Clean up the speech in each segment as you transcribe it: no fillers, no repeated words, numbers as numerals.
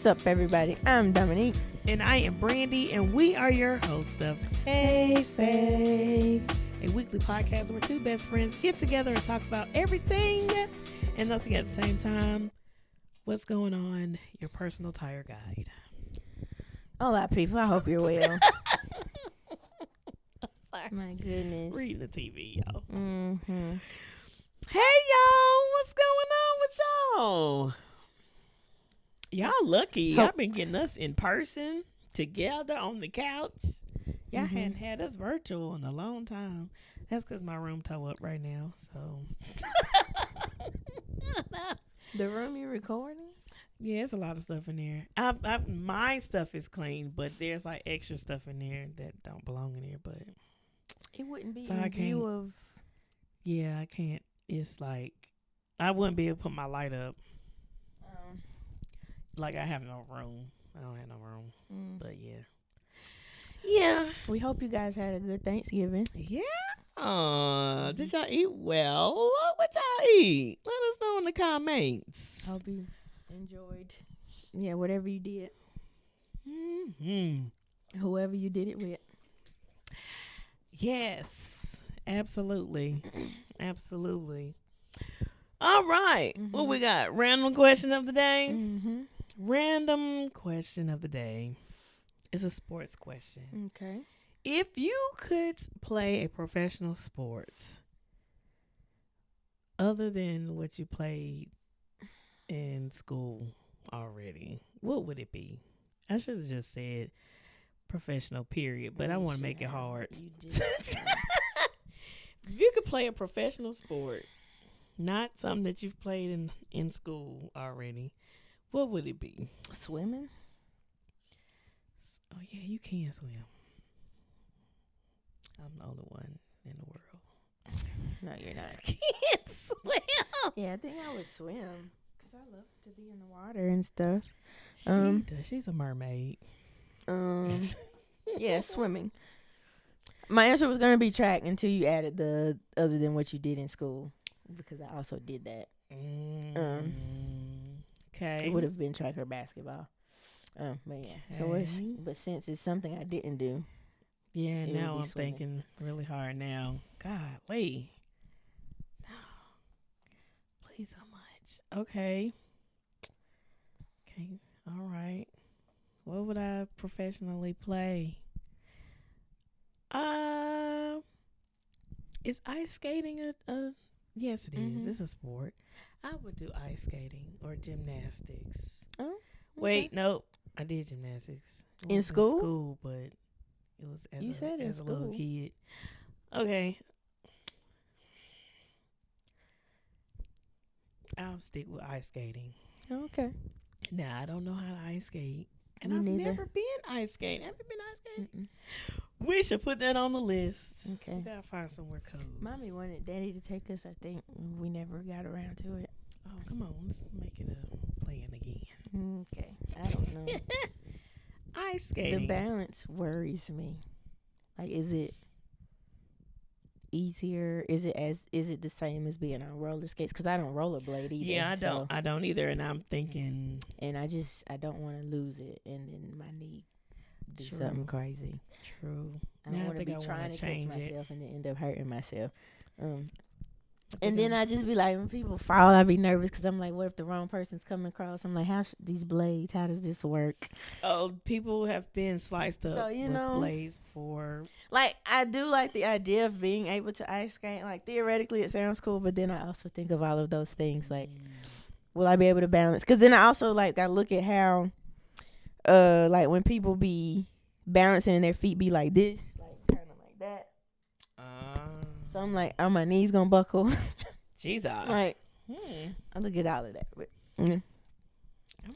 What's up, everybody? I'm Dominique. And I am Brandy, and we are your host of Hey Fave. a weekly podcast where two best friends get together and talk about everything and nothing at the same time. What's going on? Your personal tire guide. Hola, people. I hope you're well. Sorry. My goodness. Reading the TV, y'all. Mm-hmm. Hey, y'all. What's going on with y'all? Y'all lucky. Y'all been getting us in person together on the couch. Y'all hadn't had us virtual in a long time. That's because my room towed up right now. So The room you're recording? yeah, it's a lot of stuff in there. My stuff is clean, but there's like extra stuff in there that don't belong in there. But It wouldn't be So in I view can't- of... yeah, I can't. It's like I wouldn't be able to put my light up. Like I have no room. I don't have no room. But yeah. Yeah. We hope you guys had a good Thanksgiving. Yeah. Did y'all eat well? What y'all eat? Let us know in the comments. Hope you enjoyed. Yeah, whatever you did. Whoever you did it with. Yes. Absolutely. Absolutely. All right. What we got? Random question of the day? Mm-hmm. Random question of the day. It's a sports question. Okay. If you could play a professional sport other than what you played in school already, what would it be? I should have just said professional period, but I want to make it hard. You did. If you could play a professional sport, not something that you've played in school already, what would it be? Swimming? Oh, yeah, you can swim. I'm the only one in the world. No, you're not. Can't swim. Yeah, I think I would swim because I love to be in the water and stuff. She does. She's a mermaid. Yeah, swimming. My answer was gonna be track until you added the other than what you did in school because I also did that. Okay. It would have been track or basketball. But yeah. So but since it's something I didn't do. Yeah, it now would I'm be swimming. thinking really hard now. Golly. No. Please so much. Okay. All right. What would I professionally play? Is ice skating a yes, it is. It's a sport. I would do ice skating or gymnastics. Oh, okay. Wait, nope. I did gymnastics. It In wasn't school? school, but it was You said in as a little school. kid. Okay. I'll stick with ice skating. Okay. Now, I don't know how to ice skate. And Me I've neither. never been ice skating. Have you been ice skating? We should put that on the list. Okay. We gotta find somewhere cold. Mommy wanted Daddy to take us. I think we never got around to it. Oh, come on. Let's make it a plan again. Okay. I don't know. Ice skating. The balance worries me. Like, is it easier? Is it the same as being on roller skates? Because I don't rollerblade either. Yeah, I don't either. And I'm thinking. And I don't want to lose it, and then my knee do True. something crazy. True. I don't want to be trying to catch myself and then end up hurting myself. And then I just be like, when people fall, I be nervous because I'm like, what if the wrong person's coming across? I'm like, these blades? How does this work? Oh, people have been sliced up So, with blades before. Like, I do like the idea of being able to ice skate. Like, theoretically, it sounds cool, but then I also think of all of those things. Like, will I be able to balance? Because then I also, I look at how, like, when people be balancing and their feet be like this, like, kind of like that. So I'm like, are my knees going to buckle? Jesus. Like, I look at all of that. But, I'm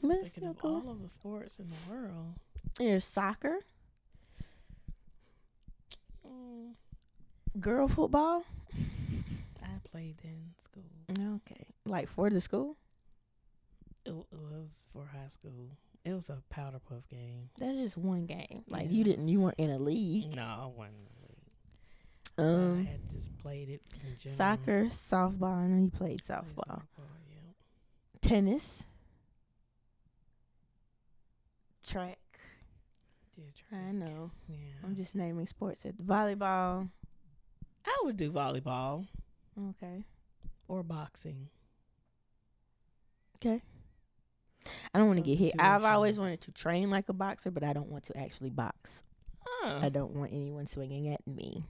But thinking still of cool. all of the sports in the world. There's soccer. Girl football. I played in school. Okay. Like, for the school? It was for high school. It was a powder puff game. That's just one game. Like, Yes. you weren't in a league. No, I wasn't in the league. I had just played it in general. Soccer, softball. I know you played Played softball. yeah. Tennis. Track. Did track. I know. Yeah. I'm just naming sports. At volleyball. I would do volleyball Okay. or boxing. Okay. I don't want to Those get are hit. two I've always options. wanted to train like a boxer, but I don't want to actually box. I don't want anyone swinging at me.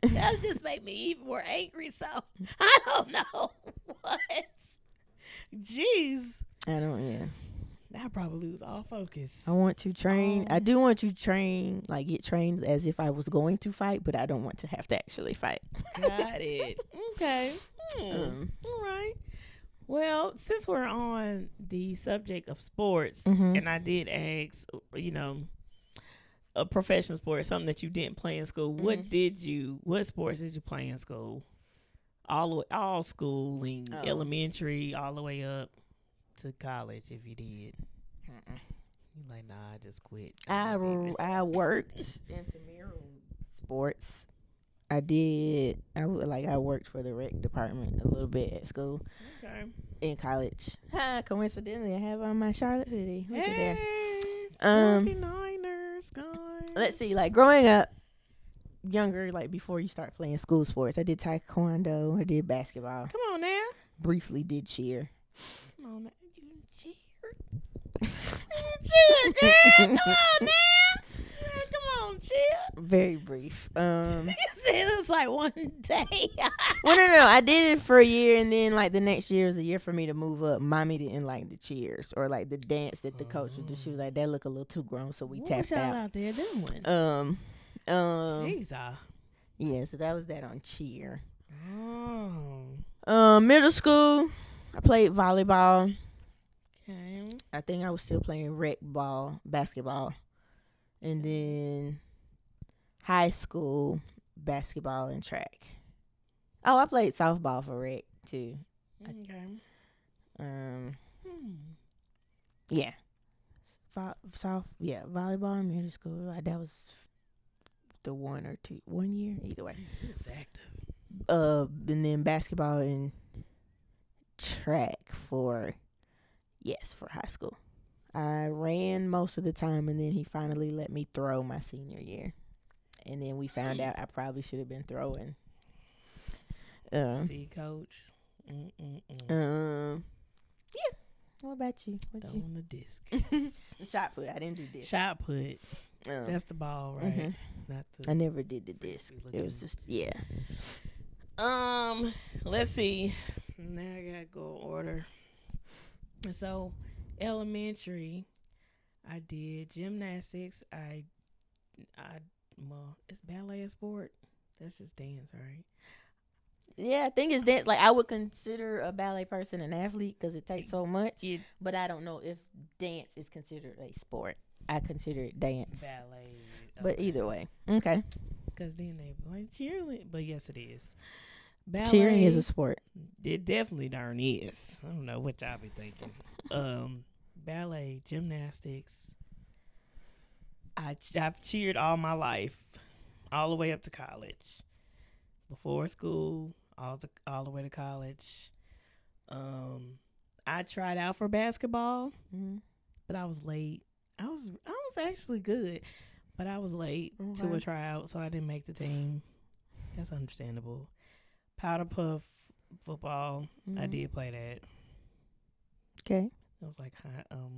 That just made me even more angry. So I don't know what. Jeez, I don't. Yeah. I probably lose all focus. I want to train. I do want to train, like get trained as if I was going to fight, but I don't want to have to actually fight. Got it. Okay. All right. Well, since we're on the subject of sports, and I did ask, a professional sport, something that you didn't play in school. What sports did you play in school? All schooling, elementary, all the way up to college, if you did. You like, nah, I just quit. I worked intramural sports. I did. I worked for the rec department a little bit at school. Okay. In college. Coincidentally, I have on my Charlotte hoodie. Look at there. 49ers, guys. Let's see. Like growing up, younger, like before you start playing school sports, I did taekwondo. I did basketball. Come on now. Briefly did cheer. Come on now. You cheered. You cheered, girl. Come on now. Come on, cheer. Very brief. It was like one day. Well, no. I did it for a year, and then like the next year was a year for me to move up. Mommy didn't like the cheers or like the dance that the coach would do. She was like, "That look a little too grown," so we tapped y'all out. out there doing? Jeez. Jesus. Yeah, so that was that on cheer. Oh. Middle school, I played volleyball. Okay. I think I was still playing rec ball, basketball, and then high school basketball and track. Oh, I played softball for rec too. Okay. Yeah. Volleyball in middle school. That was the 1 year, either way. It's active. And then basketball and track for high school. I ran most of the time, and then he finally let me throw my senior year. And then we found out I probably should have been throwing. See, coach. Yeah. What about you? Throwing the discus. Shot put. I didn't do this. Shot put. That's the ball, right? Not the. I never did the disc. It was just Let's see. Now I gotta go order. So, elementary, I did gymnastics. Well, is ballet a sport? That's just dance, right? Yeah, I think it's dance. Like, I would consider a ballet person an athlete because it takes so much. But I don't know if dance is considered a sport. I consider it dance. Ballet. But either way. Okay. Because then they play cheerleading. But yes, it is. Ballet, cheering is a sport. It definitely darn is. I don't know what y'all be thinking. Ballet, gymnastics. I've cheered all my life, all the way up to college. Before school, all the way to college. I tried out for basketball, but I was late. I was actually good, but I was late to a tryout, so I didn't make the team. That's understandable. Powder puff football, I did play that. Okay. It was like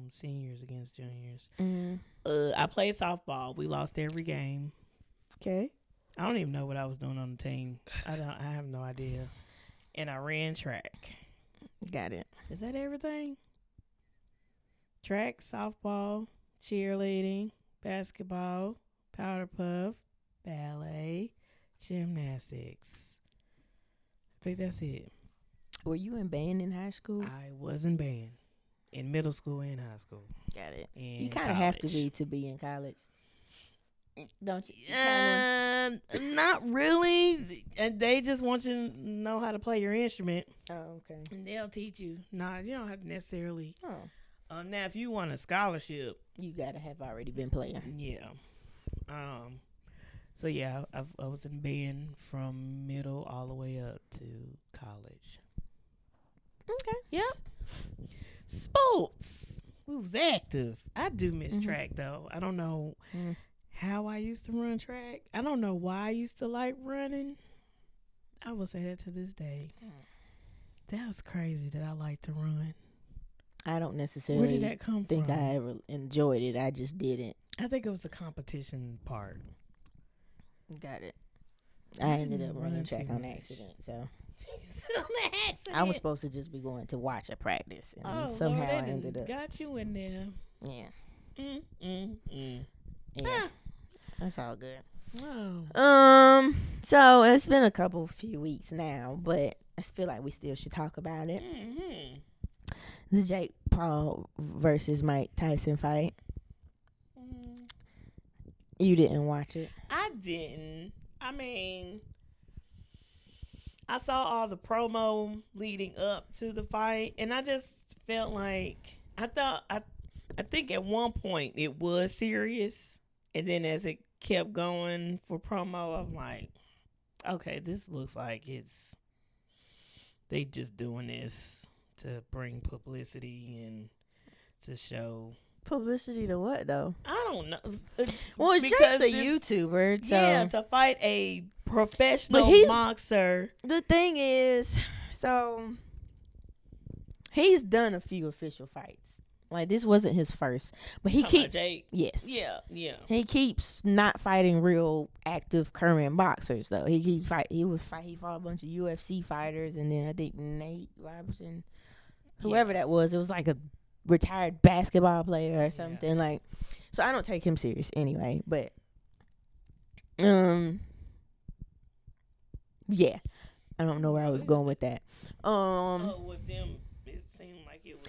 seniors against juniors. I played softball. We lost every game. Okay. I don't even know what I was doing on the team. I have no idea. And I ran track. Got it. Is that everything? Track, softball, cheerleading, basketball, powder puff, ballet, gymnastics. I think that's it. Were you in band in high school? I was in band in middle school and high school. Got it. And you kind of have to be in college. Don't you? Not really. And they just want you to know how to play your instrument. Oh, okay. And they'll teach you. Nah, you don't have to necessarily. Oh. Now, if you want a scholarship, you gotta have already been playing. Yeah. So yeah, I was in band from middle all the way up to college. Okay. Yep. Sports. we was active. I do miss track though. I don't know how I used to run track. I don't know why I used to like running. I will say that to this day. That was crazy that I like to run. I don't necessarily Where did that come think from? I ever enjoyed it. I just didn't. I think it was the competition part. Got it. I ended up running track on accident. So I was supposed to just be going to watch a practice, and somehow Lord, I ended up. Got you in there. Yeah. Yeah. That's all good. Oh. So it's been a few weeks now, but I feel like we still should talk about it. The Jake Paul versus Mike Tyson fight. You didn't watch it? I didn't. I mean, I saw all the promo leading up to the fight, and I just felt like I think at one point it was serious, and then as it kept going for promo, I'm like, okay, this looks like they just doing this to bring publicity and to show. Publicity to what though? I don't know. Well, Jake's a YouTuber, so yeah, to fight a professional boxer. The thing is, so he's done a few official fights. Like this wasn't his first, but he keeps Jake. Yes. Yeah. He keeps not fighting real active current boxers though. He fought a bunch of UFC fighters, and then I think Nate Robinson, whoever that was, it was like a retired basketball player or something like. So I don't take him serious anyway. But yeah, I don't know where I was going with that. With them, it seemed like it was.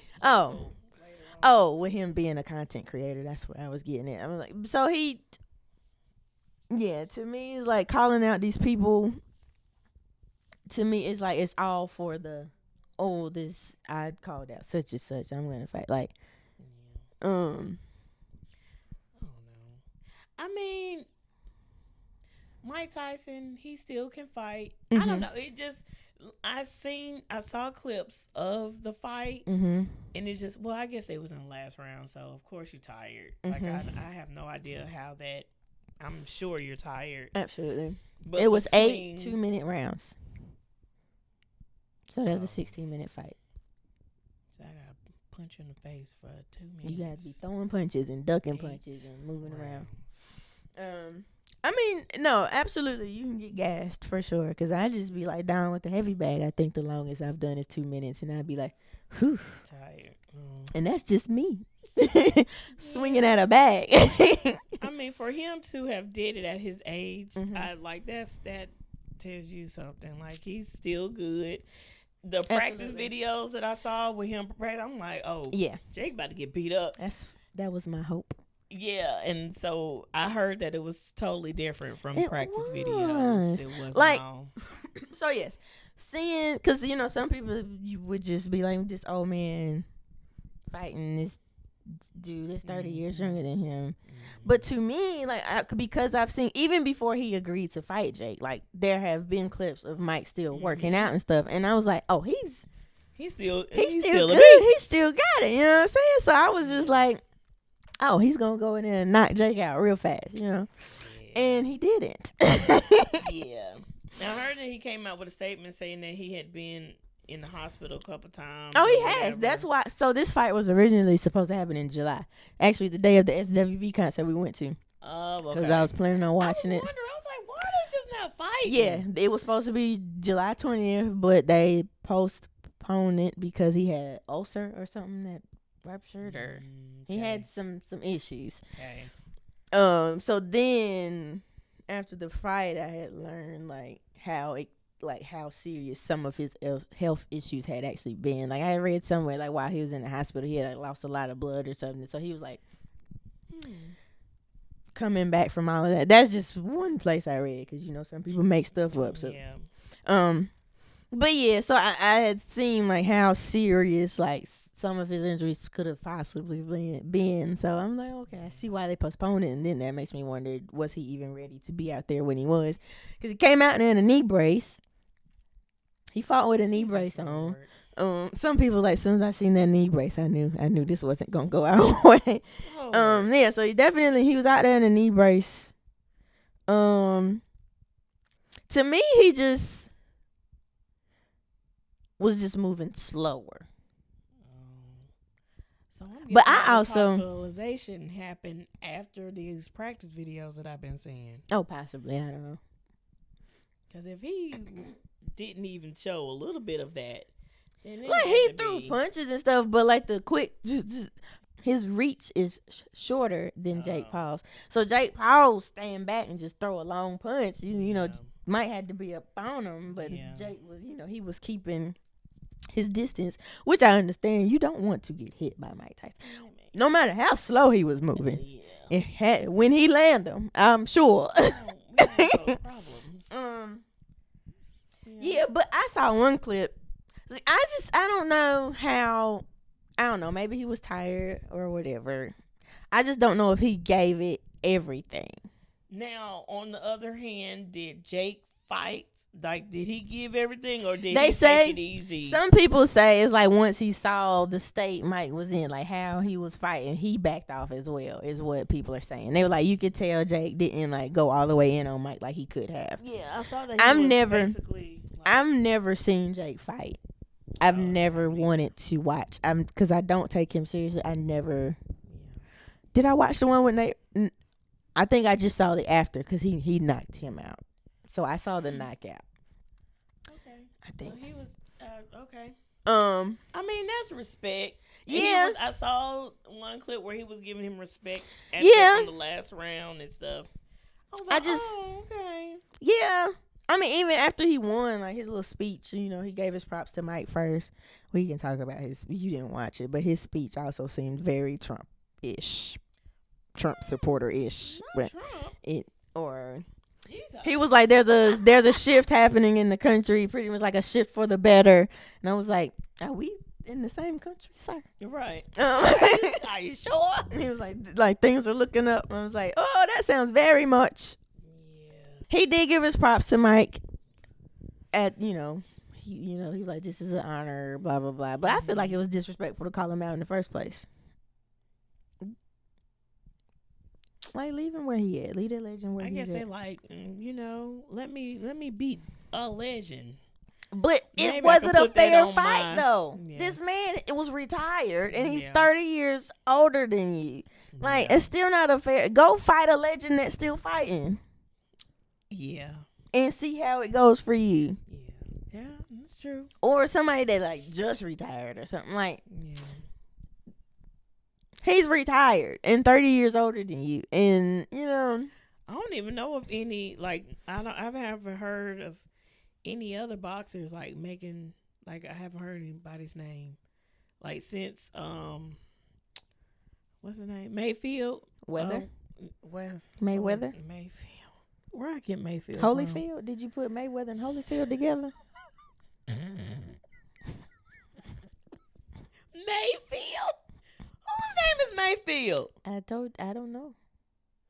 With him being a content creator, that's where I was getting it. I was like, so to me, it's like calling out these people. To me, it's like it's all for the, this I called out such and such. I'm gonna fight. Like, I don't know. I mean, Mike Tyson, he still can fight. I don't know. It just. I saw clips of the fight, and it's just, well, I guess it was in the last round, so of course you're tired. Like I have no idea how that. I'm sure you're tired. Absolutely. But it was 8 2-minute rounds, so that was a 16-minute fight. So I gotta punch you in the face for 2 minutes. You gotta be throwing punches and ducking punches and moving around. I mean, no, absolutely, you can get gassed for sure. Because I just be like down with the heavy bag. I think the longest I've done is 2 minutes, and I'd be like, whew, tired. And that's just me swinging at a bag. I mean, for him to have did it at his age, I like that tells you something. Like he's still good. The practice videos that I saw with him, I'm like, oh, yeah, Jake about to get beat up. That was my hope. Yeah, and so I heard that it was totally different from practice videos. It wasn't like, all. So yes, seeing, because some people you would just be like, this old man fighting this dude that's 30 years younger than him. But to me, like, because I've seen even before he agreed to fight Jake, like there have been clips of Mike still working out and stuff, and I was like, oh, he's still good. He still got it. You know what I'm saying? So I was just like, oh, he's going to go in there and knock Jake out real fast, And he didn't. Yeah. Now, I heard that he came out with a statement saying that he had been in the hospital a couple times. Oh, he has. That's why. So this fight was originally supposed to happen in July. Actually, the day of the SWV concert we went to. Oh, okay. Because I was planning on watching it. I was like, why are they just not fighting? Yeah, it was supposed to be July 20th, but they postponed it because he had ulcer or something that ruptured, or he had some issues. Okay. So then after the fight, I had learned how serious some of his health issues had actually been. Like I read somewhere like while he was in the hospital, he had lost a lot of blood or something. So he was like coming back from all of that. That's just one place I read, because some people make stuff up. So but yeah, so I had seen like how serious like some of his injuries could have possibly been. So I'm like, okay, I see why they postponed it. And then that makes me wonder, was he even ready to be out there when he was? Because he came out in a knee brace. He fought with a knee brace on. Some people like, as soon as I seen that knee brace, I knew this wasn't gonna go our way. Yeah, so he was out there in a knee brace. To me, he just was just moving slower. So but I also hospitalization happened after these practice videos that I've been seeing. Oh, possibly, I don't know. Because if he didn't even show a little bit of that, then like he threw punches and stuff, but like the quick, his reach is shorter than Jake Paul's. So Jake Paul stand back and just throw a long punch. You know, might had to be up on him, but Jake was, he was keeping his distance, which I understand. You don't want to get hit by Mike Tyson, no matter how slow he was moving. When he landed him, I'm sure. Yeah, but I saw one clip. I don't know how. I don't know. Maybe he was tired or whatever. I just don't know if he gave it everything. Now, on the other hand, did Jake fight? Like, did he give everything, or did they he say, take it easy? Some people say it's like once he saw the state Mike was in, like how he was fighting, he backed off as well, is what people are saying. They were like, you could tell Jake didn't like go all the way in on Mike like he could have. Yeah, I saw that. I've never seen Jake fight. I've never wanted to watch. Because I don't take him seriously. I never. Did I watch the one with Nate? I think I just saw the after because he knocked him out. So I saw the knockout. Okay. I think he was okay. I mean, that's respect. Yeah. I saw one clip where he was giving him respect on the last round and stuff. I was like, okay. Yeah. I mean, even after he won, like his little speech, he gave his props to Mike first. We can talk about you didn't watch it, but his speech also seemed very Trump-ish. Trump supporter-ish. But Trump? He was like, there's a shift happening in the country, pretty much like a shift for the better. And I was like, are we in the same country, sir? You're right. Are you sure? And he was like things are looking up. And I was like, oh, that sounds very much. Yeah. He did give his props to Mike. He was like, this is an honor, blah blah blah. But I feel like it was disrespectful to call him out in the first place. Like, leave him where he at. Leave that legend where he's at. I guess they like, let me beat a legend. But it wasn't a fair fight, though. Yeah. This man, it was retired, and he's 30 years older than you. Like, it's still not a fair. Go fight a legend that's still fighting. Yeah. And see how it goes for you. Yeah, that's true. Or somebody that, like, just retired or something. Like, he's retired and 30 years older than you. And, I don't even know of any, like, I haven't heard of any other boxers, like, making, like, I haven't heard anybody's name. Like, since, what's his name? Mayfield? Mayweather? Mayfield. Where I get Mayfield Holyfield? From? Did you put Mayweather and Holyfield together? Mayfield? Whose name is Mayfield? I don't know.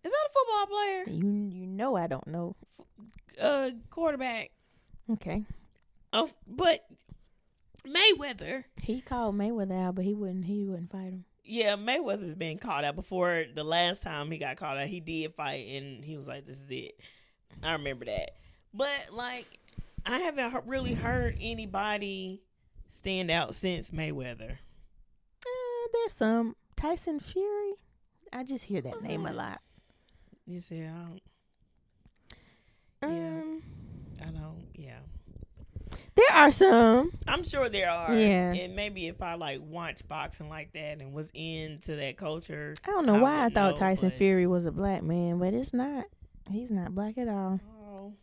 Is that a football player? You know I don't know. Quarterback. Okay. Oh, but Mayweather. He called Mayweather out, but he wouldn't fight him. Yeah, Mayweather's been called out before. The last time he got called out, he did fight, and he was like, "This is it." I remember that. But like, I haven't really heard anybody stand out since Mayweather. There's some Tyson Fury. I just hear that name a lot. You say I don't. I don't. Yeah. There are some. I'm sure there are. Yeah. And maybe if I like watch boxing like that and was into that culture. I don't know why I thought Tyson Fury was a black man, but it's not. He's not black at all. Oh.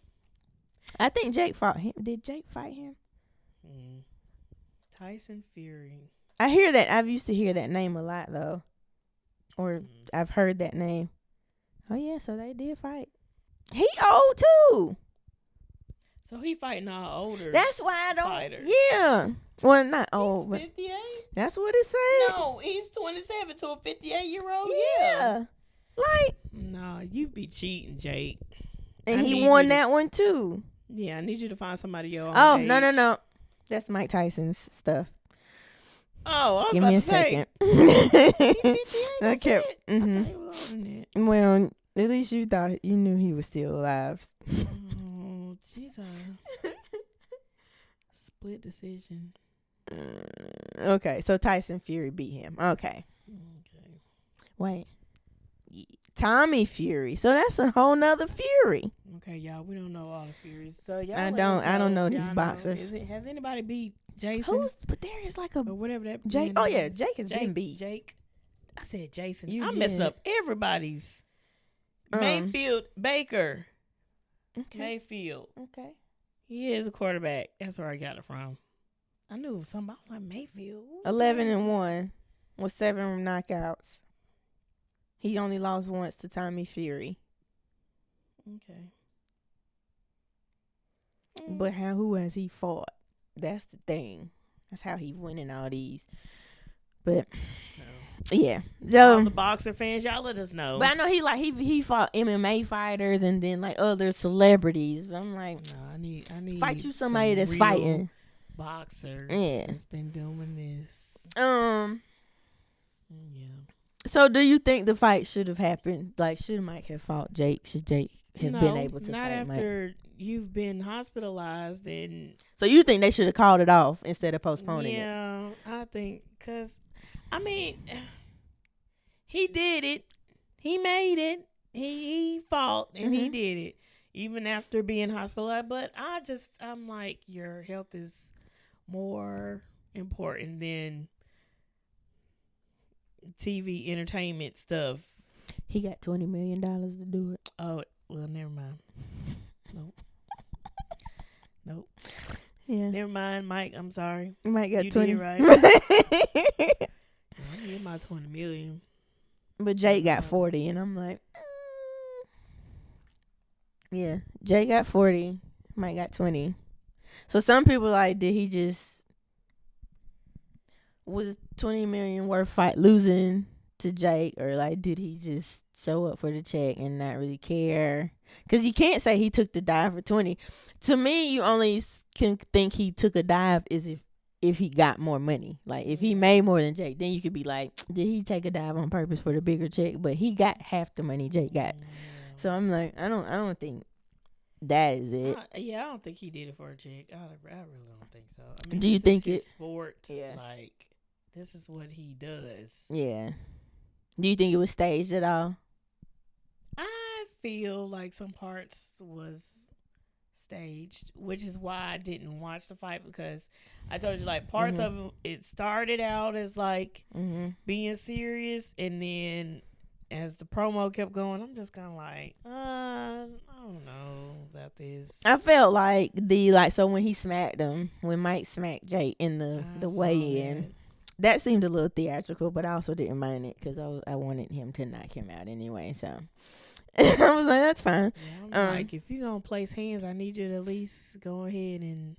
I think Jake fought him. Did Jake fight him? Tyson Fury. I hear that. I've used to hear that name a lot though. Or I've heard that name. Oh yeah, so they did fight. He old too. So he fighting all older. That's why I don't. Fighters. Yeah. Well, not old. He's 58. That's what it said. No, he's 27 to a 58-year-old. Yeah. Like. No, you be cheating, Jake. And he won that one too. Yeah, I need you to find somebody your own Oh, age. no. That's Mike Tyson's stuff. Oh, I was Give about me a to say, second. he 58. That's Okay. it. I Mhm. thought he was older than that. Well, at least you knew he was still alive. Oh, Jesus. Split decision. Okay, so Tyson Fury beat him. Okay. Okay. Wait. Tommy Fury. So that's a whole nother Fury. Okay, y'all. We don't know all the Furies. So y'all. I let us don't know if these y'all boxers. Has anybody beat Jason? But there is like a or whatever that Jake. man Oh yeah, is? Jake has been beat. Jake. I said Jason. You I'm messing did. up everybody's. Mayfield Baker. Okay. Mayfield. Okay. He is a quarterback. That's where I got it from. I knew it was somebody. I was like Mayfield. 11-1 with 7 knockouts. He only lost once to Tommy Fury. Okay. But who has he fought? That's the thing. That's how he winning all these. But yeah, all so the boxer fans, y'all let us know. but I know he fought MMA fighters and then like other celebrities. But I'm like, no, I need fight you somebody that's real fighting. Boxers. Yeah. That's been doing this. Yeah. So So do you think the fight should have happened? Like, should Mike have fought Jake? Should Jake have been able to not fight Mike? after you've been hospitalized and So you think they should have called it off instead of postponing it? yeah, I think because I mean he did it. He made it. He fought and he did it. Even after being hospitalized. But I'm like, your health is more important than TV entertainment stuff. He got $20 million to do it. Oh, well, never mind. Nope. Yeah. Never mind, Mike. I'm sorry. Mike got You 20. did right. I need my $20 million. But Jake got 40, and I'm like, yeah, Jake got 40, Mike got 20. So some people like, did he just was 20 million worth losing to Jake, or like did he just show up for the check and not really care? Because you can't say he took the dive for 20. To me, you only can think he took a dive is if he got more money. Like if he made more than Jake, then you could be like, did he take a dive on purpose for the bigger check? But he got half the money Jake got. So I'm like, I don't think that is it. I don't think he did it for a check. I really don't think so. I mean, Do you think his it? Sport, Yeah. Like this is what he does. Yeah. Do you think it was staged at all? I feel like some parts was staged, which is why I didn't watch the fight because I told you like parts of it started out as like being serious, and then as the promo kept going, I'm just kind of like, I don't know about this. I felt like so when he smacked him, when Mike smacked Jake in the weigh-in, that seemed a little theatrical, but I also didn't mind it because I wanted him to knock him out anyway. So I was like, that's fine. Yeah, I'm like, if you're gonna place hands, I need you to at least go ahead and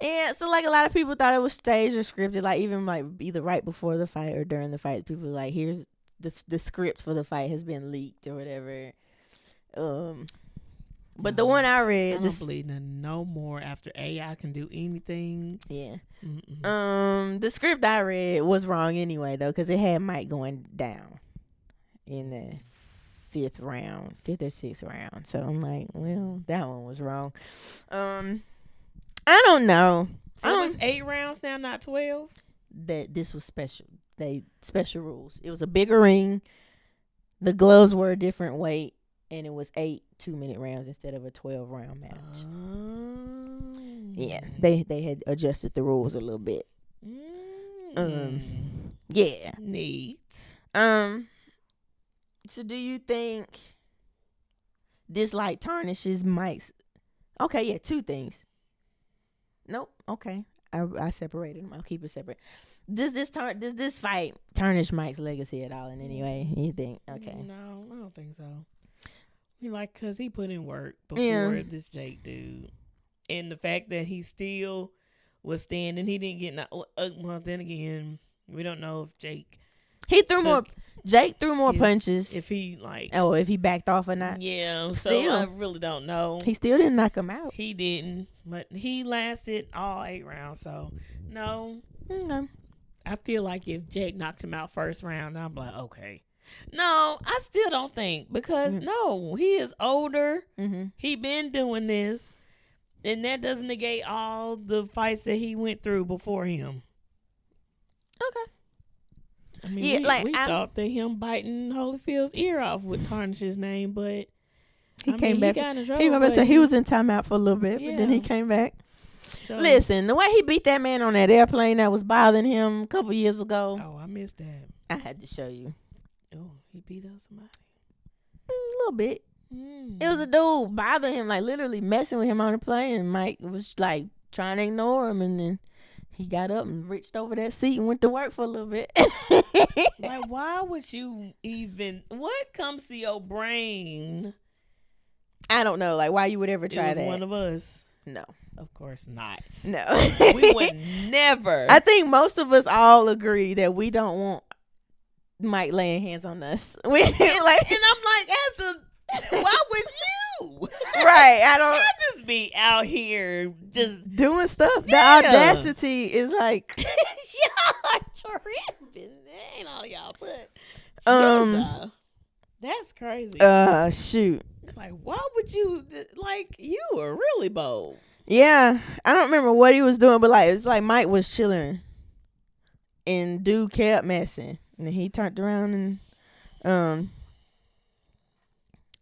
yeah. So like a lot of people thought it was staged or scripted. Like even like either right before the fight or during the fight, people were like, here's the script for the fight has been leaked or whatever. But the one I read, I don't believe no more after AI can do anything. Yeah. Mm-mm. The script I read was wrong anyway though, because it had Mike going down in the 5th or 6th round. So I'm like, well, that one was wrong. I don't know. So it's 8 rounds now, not 12. That this was special. Special rules. It was a bigger ring. The gloves were a different weight, and it was 8 2-minute rounds instead of a 12-round match. Yeah, they had adjusted the rules a little bit. Yeah. Neat. So do you think this like tarnishes Mike's? Okay, yeah, 2 things. Nope. Okay, I separated them. I'll keep it separate. Does this fight tarnish Mike's legacy at all in any way? You think? Okay. No, I don't think so. Cause he put in work before this Jake dude, and the fact that he still was standing, he didn't get well. Then again, we don't know if Jake He threw more. Jake threw more punches. If he like, if he backed off or not. Yeah. Still, so I really don't know. He still didn't knock him out. He didn't, but he lasted all 8 rounds. So no. I feel like if Jake knocked him out first round, I'm like, okay. No, I still don't think because no, he is older. He been doing this, and that doesn't negate all the fights that he went through before him. Okay. I mean, we thought that him biting Holyfield's ear off would tarnish his name, but he came back. He got in trouble, he was in timeout for a little bit, but then he came back. So, listen, the way he beat that man on that airplane that was bothering him a couple years ago. Oh, I missed that. I had to show you. Oh, he beat up somebody? A little bit. It was a dude bothering him, like literally messing with him on the plane, and Mike was like trying to ignore him, and then he got up and reached over that seat and went to work for a little bit. Like, why would you even? What comes to your brain? I don't know. Like, why you would ever try that? One of us. No. Of course not. No. We would never. I think most of us all agree that we don't want Mike laying hands on us. And I'm like, why would you? Right. I just be out here just doing stuff. The audacity is like y'all tripping. Ain't all y'all but that's crazy. Shoot. It's like, why would you you were really bold. Yeah. I don't remember what he was doing, but like it's like Mike was chilling and dude kept messing. And then he turned around and that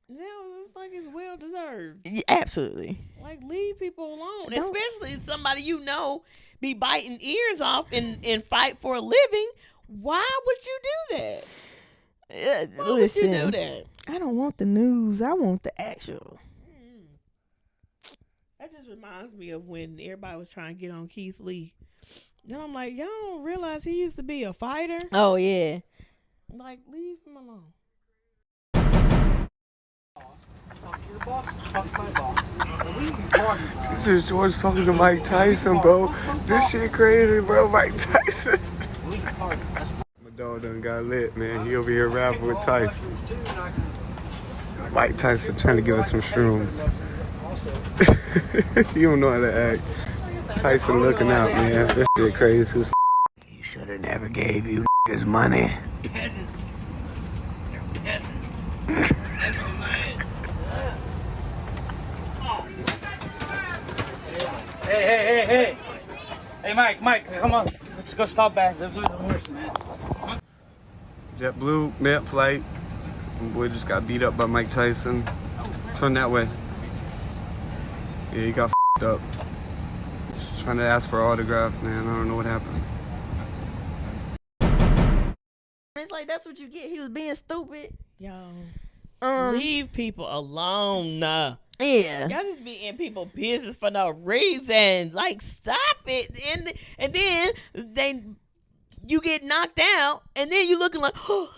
was just like it's well deserved. Yeah, absolutely. Like, leave people alone. Especially somebody be biting ears off and fight for a living. Why would you do that? Why would you do that? I don't want the news. I want the actual. That just reminds me of when everybody was trying to get on Keith Lee. Then I'm like, y'all don't realize he used to be a fighter? Oh, yeah. Like, leave him alone. Fuck your boss, fuck my boss. This is George talking to Mike Tyson, bro. This shit crazy, bro. Mike Tyson. My dog done got lit, man. He over here rapping with Tyson. Mike Tyson trying to give us some shrooms. You don't know how to act. Tyson looking out, man. This shit crazy. He should have never gave you his money. Peasants. They're peasants. That's what I'm saying. Hey. Hey, Mike, come on. Let's go stop back. Let's lose the horse, man. JetBlue, mid flight. My boy just got beat up by Mike Tyson. Turn that way. Yeah, he got f***ed up. Just trying to ask for an autograph, man. I don't know what happened. It's like that's what you get. He was being stupid. Yo, leave people alone. Yeah. Y'all just be in people's business for no reason. Like, stop it. And then you get knocked out, and then you looking like, but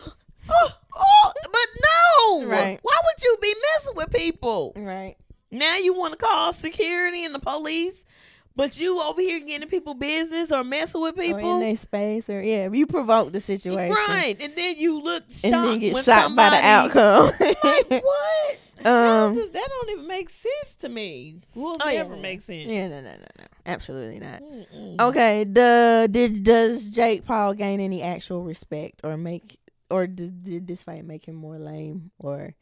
no. Right. Why would you be messing with people? Right. Now you want to call security and the police, but you over here getting in people's business or messing with people. Or in their space, or you provoke the situation. Right. And then you look shocked and then get when shocked by the outcome. Like, what? That don't even make sense to me. Will never make sense. Yeah, no. Absolutely not. Okay, does Jake Paul gain any actual respect or did this fight make him more lame? Or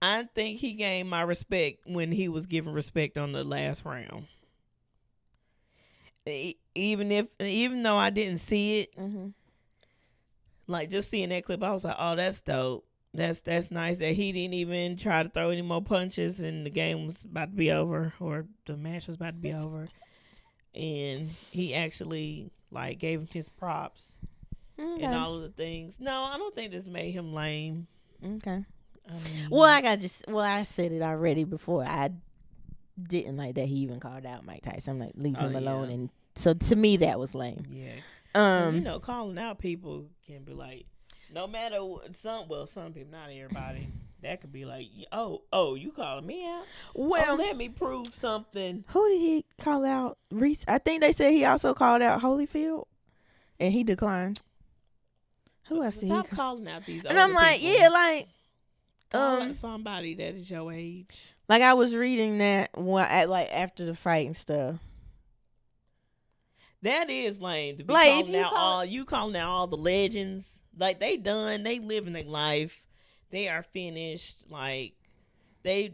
I think he gained my respect when he was giving respect on the last round. Even though I didn't see it, like just seeing that clip, I was like, oh, that's dope. That's nice that he didn't even try to throw any more punches and the game was about to be over or the match was about to be over. And he actually like gave him his props and all of the things. No, I don't think this made him lame. Okay. I said it already before. I didn't like that he even called out Mike Tyson. I'm like, leave him alone. And so to me, that was lame. Yeah. Calling out people can be like, no matter some people, not everybody. That could be like, oh, you calling me out? Well, let me prove something. Who did he call out? Reese. I think they said he also called out Holyfield, and he declined. Who else did he Stop call? calling out these. And I'm older like, people. yeah, like, Call out somebody that is your age. like I was reading that like after the fight and stuff. That is lame to be Like, if calling you out calling out all the legends. Like they done, they living their life, they are finished. Like they've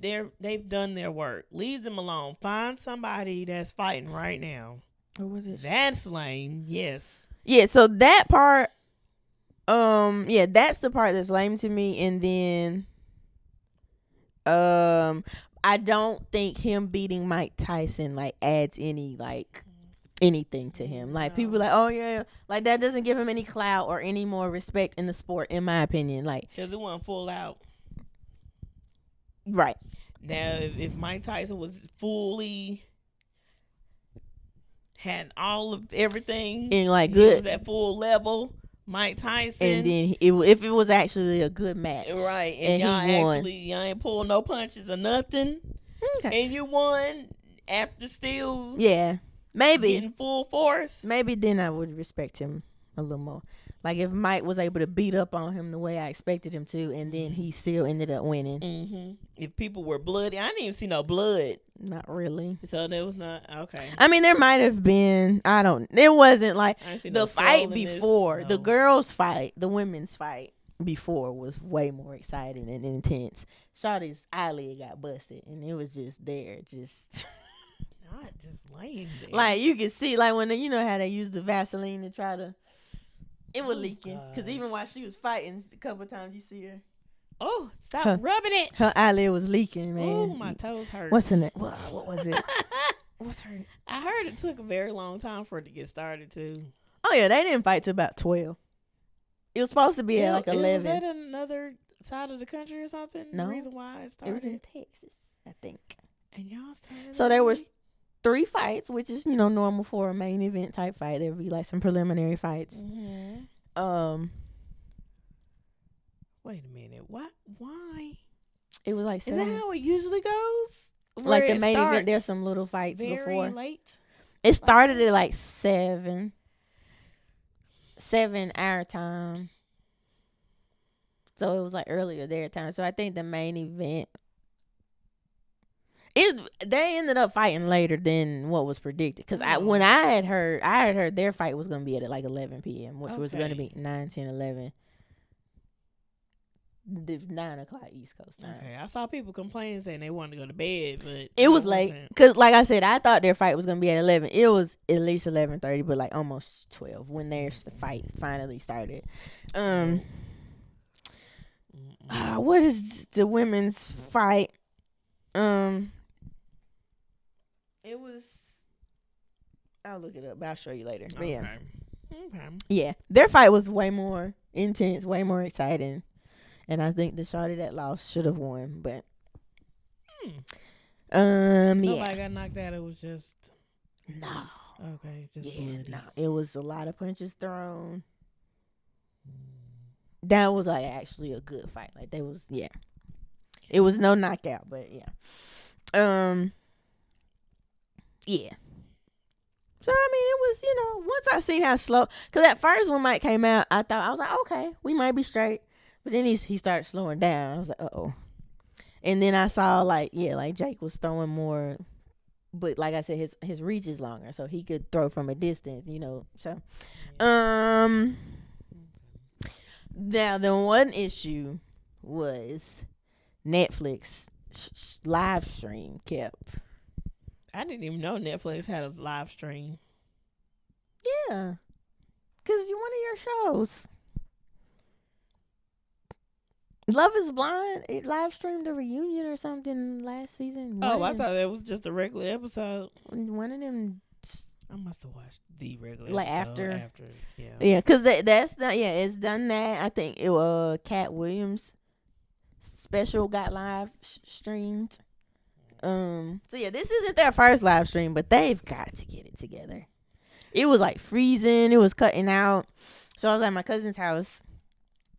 done their work. Leave them alone. Find somebody that's fighting right now. What was it? That's lame. Yes. Yeah. So that part, yeah, that's the part that's lame to me. And then, I don't think him beating Mike Tyson like adds any like anything to him. Like people like, oh yeah, like that doesn't give him any clout or any more respect in the sport, in my opinion. Like, Because it wasn't full out. right. Now, if Mike Tyson was fully had all of everything And like he good, was at full level, Mike Tyson, and then if it was actually a good match, right, and y'all he won. actually y'all ain't pulled no punches or nothing, Okay. and you won after still Yeah, maybe. getting full force. Maybe then I would respect him a little more. Like if Mike was able to beat up on him the way I expected him to, and then he still ended up winning. Mm-hmm. If people were bloody, I didn't even see no blood, Not really. so that was not okay. I mean, there might have been. I don't. It wasn't like I didn't see the no fight swollenness, before. no. The girls' fight, the women's fight before was way more exciting and intense. Shawty's eyelid got busted, and it was just there, just. Not just laying there. Like you can see, like when you know how they use the Vaseline to try to. It was leaking because even while she was fighting, a couple of times you see her. Oh, stop Her- rubbing it. Her eyelid was leaking, man. Oh, my toes hurt. What's in it? What was it? What's her? I heard it took a very long time for it to get started too. Oh yeah, they didn't fight till about 12. It was supposed to be at like Was 11. that another side of the country or something? No. The reason why it started. It was in Texas, I think. And y'all started. So there was 3 fights, which is normal for a main event type fight. There would be like some preliminary fights. Mm-hmm. Wait a minute. What? Why? It was like Is that 7. how it usually goes? Like Where the it main event, there's starts some little fights very before. late. It started at like 7 our time. So it was like earlier their time. So I think the main event, they ended up fighting later than what was predicted. Because when I had heard their fight was going to be at like 11 p.m., which was going to be 9, 10, 11. 9 o'clock East Coast time. Okay, I saw people complaining saying they wanted to go to bed, but It was late because, like I said, I thought their fight was gonna be at 11. It was at least 11:30, but like almost 12 when their fight finally started. What is the women's fight? It was. I'll look it up, but I'll show you later. But yeah, yeah, their fight was way more intense, way more exciting. And I think the shorty that lost should have won, but Nobody yeah, got knocked out. It was just no, okay, just yeah, bloody. no, it was a lot of punches thrown. That was like actually a good fight. Like they was, yeah, it was no knockout, but yeah, yeah. So I mean, it was once I seen how slow, because at first when Mike came out, I was like, okay, we might be straight. But then he started slowing down. I was like, uh-oh. And then I saw like Jake was throwing more, but like I said, his reach is longer, so he could throw from a distance, So, now the one issue was Netflix live stream kept. I didn't even know Netflix had a live stream. Yeah, because you're one of your shows. Love is Blind, it live streamed a reunion or something last season. Oh, I thought it was just a regular episode. One of them. I must have watched the regular Like episode after yeah. Yeah, because that's not, it's done that. I think it was Cat Williams special got live streamed. So yeah, this isn't their first live stream, but they've got to get it together. It was like freezing, it was cutting out. So I was at my cousin's house.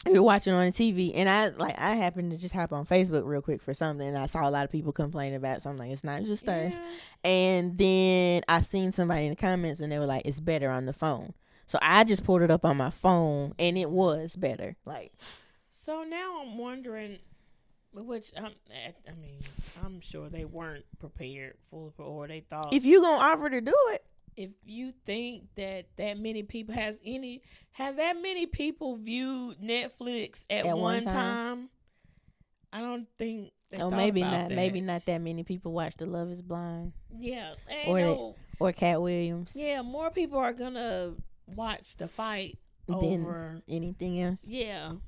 We were watching on the TV, and I happened to just hop on Facebook real quick for something, and I saw a lot of people complaining about it, so I'm like, it's not just us. And then I seen somebody in the comments, and they were like, it's better on the phone. So I just pulled it up on my phone, and it was better. Like, So now I'm wondering, which I mean, I'm sure they weren't prepared for, or they thought. if you gonna offer to do it, If you think that many people has that many people viewed Netflix at one time, I don't think. Oh, maybe not. That. Maybe not that many people watch The Love Is Blind. Yeah, or Cat Williams. Yeah, more people are gonna watch the fight over anything else. Yeah. Okay.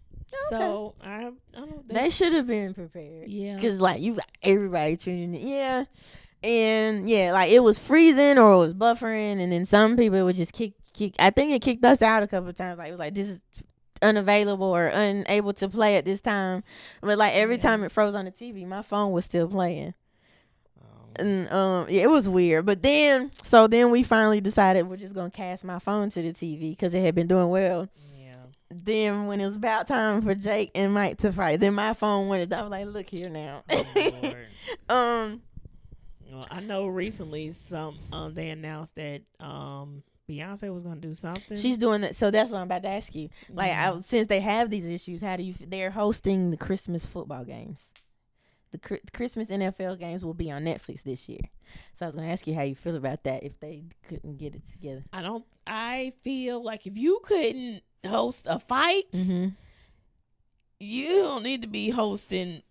So I don't think they should have been prepared. Yeah, because like you got everybody tuning in. Yeah, and yeah, like it was freezing or it was buffering, and then some people would just kick. I think it kicked us out a couple of times. Like it was like, this is unavailable or unable to play at this time. But like every time it froze on the TV, my phone was still playing. And yeah, it was weird. But then we finally decided we're just gonna cast my phone to the TV because it had been doing well. Yeah. Then when it was about time for Jake and Mike to fight, then my phone went. I was like, look here now. Well, I know recently they announced that Beyonce was gonna do something. She's doing that, so that's what I'm about to ask you. Like, since they have these issues, how do you? They're hosting the Christmas football games. The Christmas NFL games will be on Netflix this year. So I was gonna ask you how you feel about that if they couldn't get it together. I feel like if you couldn't host a fight, you don't need to be hosting.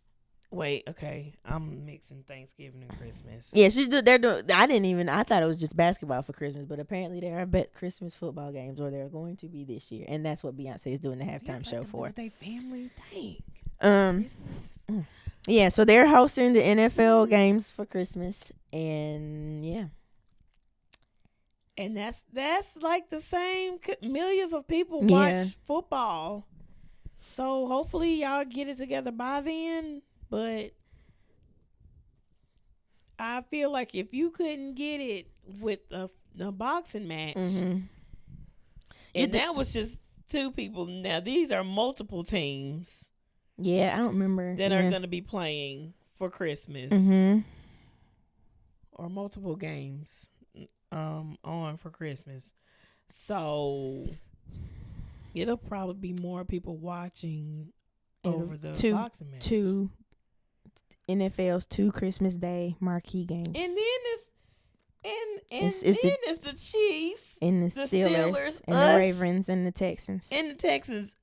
Wait, okay, I'm mixing Thanksgiving and Christmas. Yeah, they're doing. I thought it was just basketball for Christmas, but apparently there are Christmas football games, or they're going to be this year, and that's what Beyonce is doing the halftime show for. They family thing. Christmas. Yeah, so they're hosting the NFL games for Christmas, and yeah. And that's like the same. Millions of people watch football, so hopefully y'all get it together by then. But I feel like if you couldn't get it with a boxing match, and that was just two people. Now these are multiple teams. Yeah, I don't remember that are going to be playing for Christmas, or multiple games on for Christmas. So it'll probably be more people watching over the boxing match. NFL's 2 Christmas Day marquee games. And then it's the Chiefs and the Steelers and the Ravens and the Texans. And the Texans,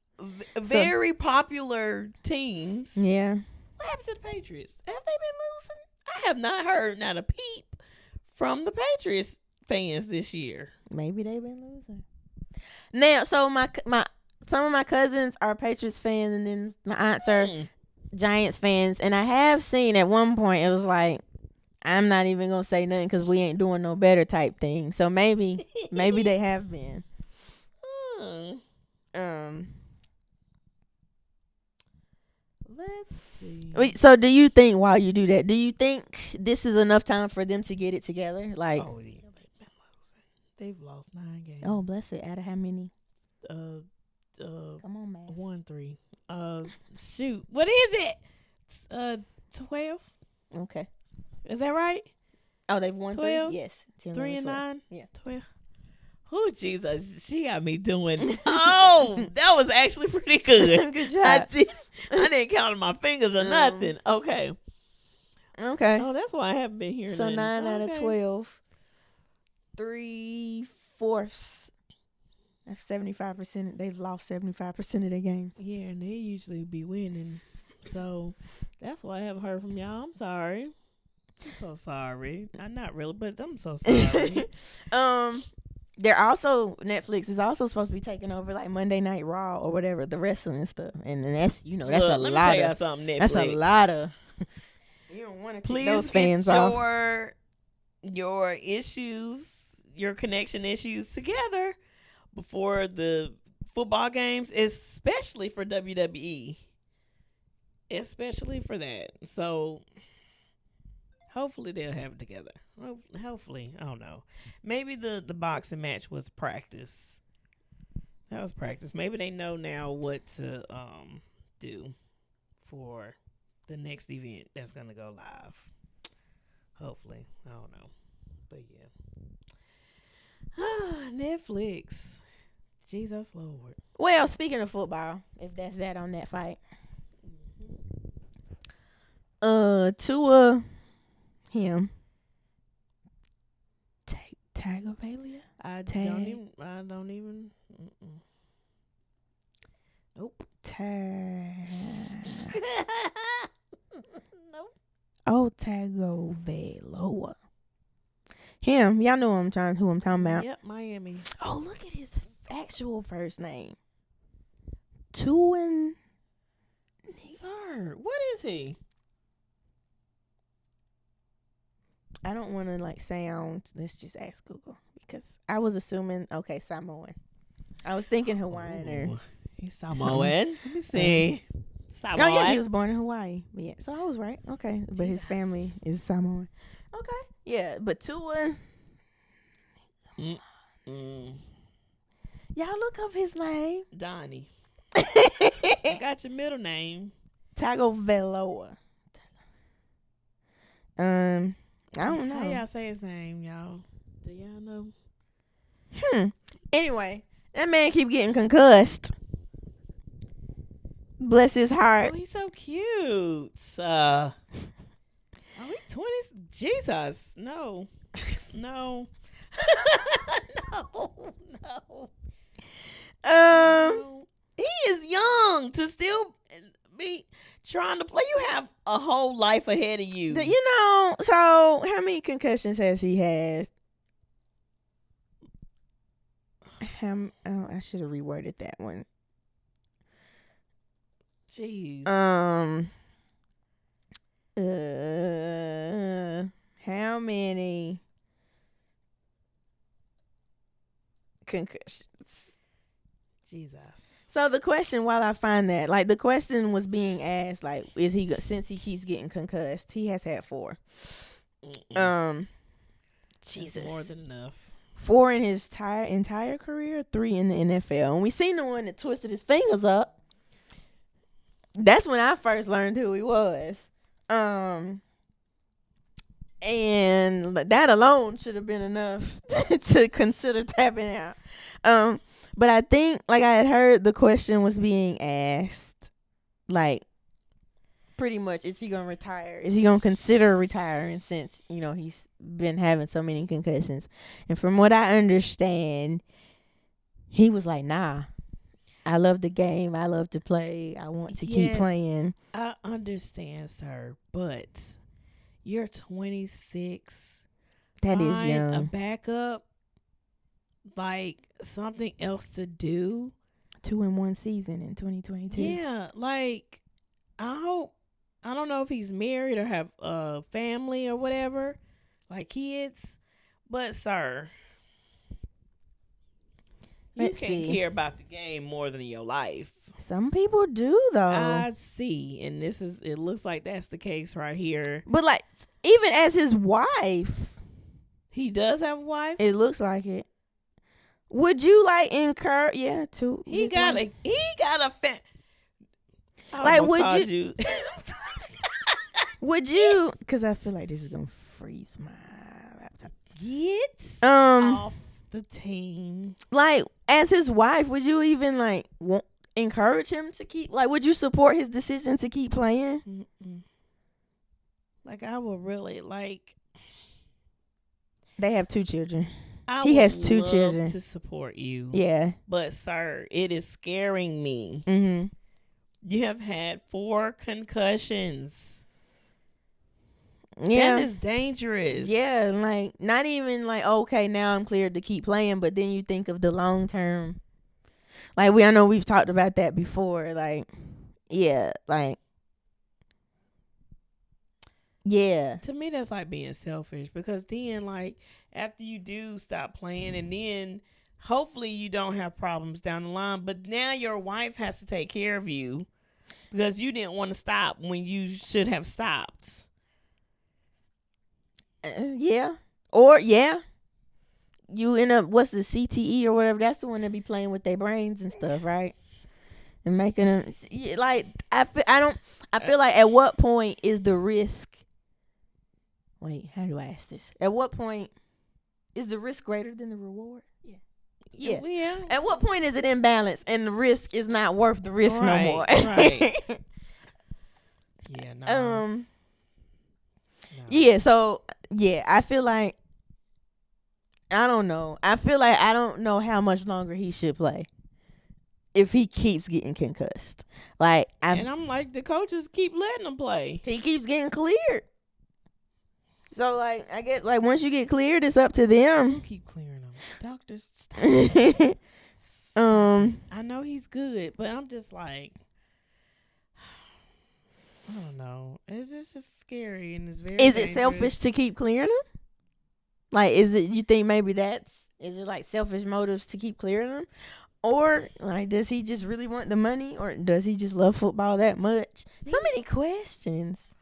very popular teams. Yeah. What happened to the Patriots? Have they been losing? I have not heard not a peep from the Patriots fans this year. Maybe they've been losing. Now, so some of my cousins are Patriots fans, and then my aunts are Giants fans, and I have seen at one point it was like, I'm not even gonna say nothing because we ain't doing no better type thing. So maybe they have been. Let's see. Wait, so do you think while you do that, do you think this is enough time for them to get it together? Like, oh yeah, they've been losing. They've lost 9 games. Oh, bless it. Out of how many? Come on, man. 1-3. Shoot, what is it? 12. Okay, is that right? Oh, they've won 12? 3. Yes, 10, 3 11, and 12. 9. Yeah, 12. Oh Jesus, she got me doing. Oh, that was actually pretty good. Good job. I didn't count on my fingers or nothing. Okay. Oh, that's why I haven't been here. So 9 out of 12. 3/4. That's 75%. They've lost 75% of their games. Yeah, and they usually be winning. So that's why I haven't heard from y'all. I'm sorry. I'm so sorry. I'm not really, but I'm so sorry. They're also, Netflix is also supposed to be taking over like Monday Night Raw or whatever, the wrestling stuff, and that's that's Look, a let lot me tell of something, Netflix. that's a lot of. You don't want to take those fans off. Your issues, your connection issues together before the football games, especially for WWE, especially for that. So hopefully they'll have it together. Hopefully, I don't know. Maybe the boxing match was practice. That was practice. Maybe they know now what to do for the next event that's gonna go live. Hopefully, I don't know, but yeah. Netflix. Jesus Lord. Well, speaking of football, if that's that on that fight. Tua, him. Tagovailoa? I Tag. don't even. Nope. Nope. Oh, Tagovailoa. Him. Y'all know who I'm talking about. Yep, Miami. Oh, look at his actual first name. Tua. Sir, what is he? I don't want to sound. Let's just ask Google because I was assuming. Okay, Samoan. I was thinking Hawaiian or. He's Samoan. Let me see. Samoan. Oh yeah, he was born in Hawaii. But yeah, so I was right. Okay, but his family is Samoan. Okay, yeah, but Tua. Y'all look up his name. Donnie. I got your middle name. Tagovailoa. I don't know. How y'all say his name, y'all? Do y'all know? Anyway, that man keep getting concussed. Bless his heart. Oh, he's so cute. Are we 20s? Jesus. No. No. No. No. He is young to still be trying to play. You have a whole life ahead of you. So how many concussions has he had? I should have reworded that one. Jeez. How many concussions? Jesus. So the question, while I find that, the question was being asked, is he since he keeps getting concussed, he has had 4. Jesus, that's more than enough. 4 in his entire career, 3 in the NFL, and we seen the one that twisted his fingers up. That's when I first learned who he was. And that alone should have been enough to consider tapping out. But I think, I had heard the question was being asked, pretty much, is he going to retire? Is he going to consider retiring since, he's been having so many concussions? And from what I understand, he was like, nah. I love the game. I love to play. I want to keep playing. I understand, sir, but you're 26. That is Find young. a backup, something else to do. 2 in 1 season in 2022. Yeah, I don't know if he's married or have a family or whatever, kids, but sir, Let's you can't see. care about the game more than your life. Some people do, though. I see, and it looks like that's the case right here. But even as his wife, he does have a wife. it looks like it. Would you encourage? Yeah, too. He got a fan. Would you? Would you? Because I feel like this is gonna freeze my laptop. Get Um, off the team. As his wife, would you even encourage him to keep? Would you support his decision to keep playing? Mm-mm. I would really They have 2 children. I He has would 2 love children. to support you. Yeah. But sir, it is scaring me. Mm-hmm. You have had 4 concussions. Yeah. That is dangerous. Yeah, not even okay, now I'm cleared to keep playing, but then you think of the long term. I know we've talked about that before. Yeah. To me, that's being selfish, because then after you do stop playing, and then hopefully you don't have problems down the line, but now your wife has to take care of you because you didn't want to stop when you should have stopped. Yeah. Or yeah. You end up, what's the CTE or whatever? That's the one that be playing with their brains and stuff, right? And making them I feel like at what point is the risk? Wait, how do I ask this? At what point is the risk greater than the reward? Yeah. Yeah. Yeah. At what point is it imbalance and the risk is not worth the risk no more? Right. Yeah. No. No. No. Yeah. So yeah, I feel like I don't know. I feel like I don't know how much longer he should play if he keeps getting concussed. Like, and I'm like, the coaches keep letting him play. He keeps getting cleared. So like, I guess like once you get cleared, it's up to them. You keep clearing him, doctors. Stop. I know he's good, but I'm just like, I don't know. It's just scary and it's very. Is dangerous. it selfish to keep clearing them? Like, is it? You think maybe is it like selfish motives to keep clearing them, or like does he just really want the money, or does he just love football that much? So many questions.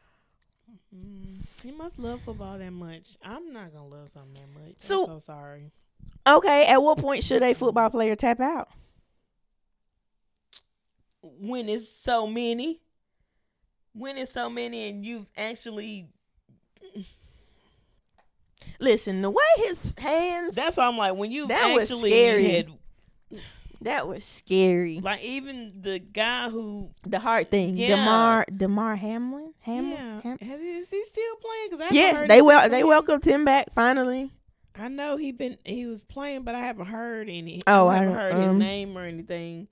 He must love football that much. I'm not gonna love something that much. So- I'm so sorry. Okay, at what point should a football player tap out? When it's so many, and you've actually. Listen, the way his hands. That's why I'm like, when you That was actually scary. had, That was scary. like, even the guy who, The heart thing. Yeah. Demar Hamlin. yeah, is he still playing? Cause I haven't Yeah, heard they anything from they him. welcomed him back finally. I know he was playing, but I haven't heard any. Oh, I I haven't don't- heard his name or anything.